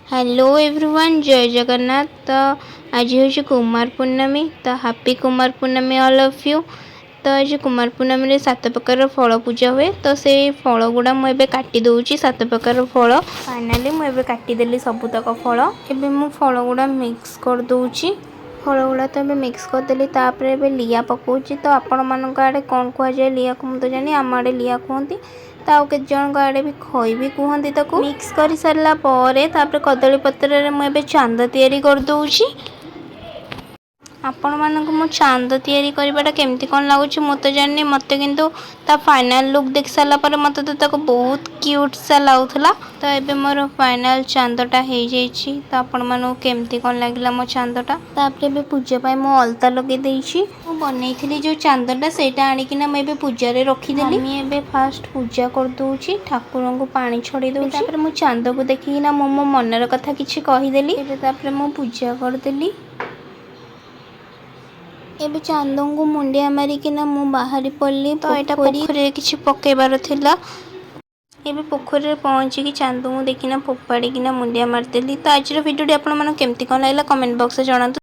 Hello everyone, जय जगन्नाथ। तो आज हूँ कुमार पूर्णमी। तो happy Kumar Purnima all of you. तो आज कुमार पूर्णमी रे 7 प्रकार फल पूजा हुए। तो से फल गुड़ा मुझे काटी दूची 7 प्रकार फल। फाइनाली मुझे काटिदेली सबुतक फल। एबे मु फल गुड़ा मिक्स कर दूची। फल गुड़ा तो मिक्स करदेली। तापर लिया पकाउची। तो आपण मान आड़े कौन कह जाए लिया को मुझे जानी, आम आड़े लिया कहती। तो केत जन आड़े भी खई भी कहती। ताको मिक्स कर सारा पर कदली पत्र मुझे चांद तैयारी कर दूची। आपण मानक मु चांद तैयारी करवाटा केमती कौन लगुच मु तो जानी, मत किंतु ता फाइनल लुक देख सारा पर मत तो ताको बहुत क्यूट सा लगुला। तो एबे मोर फाइनल चांदटा हो जाइए। तो आपण मानू केमती कौन लगिला मो चांदटा। तापर भी पूजा पाई मु अलता लगे देइछि। मु बनैथिली जो चांदटा सेटा आनिकिना मैं पूजा रे रखीदेली। मम्मी एबे फास्ट पूजा कर दूची, ठाकुर को पानी छड़ी दूची। तापर मु चांद को देखिना मो मनर कथा किछि कहिदेली। एबे तापर मु पूजा करदेली। एबे चांद को मुंडिया मारिकिना मु बाहरी पड़ली। तो यहाँ पोखरी किसी पकेबार थिला। एबे पोखरी पहुँचिकी चांद को देखिना फोपाड़ी मुंडिया मारदेली। तो आज वीडियो आपण केमती कौन लगला कमेंट बॉक्स में जणातु।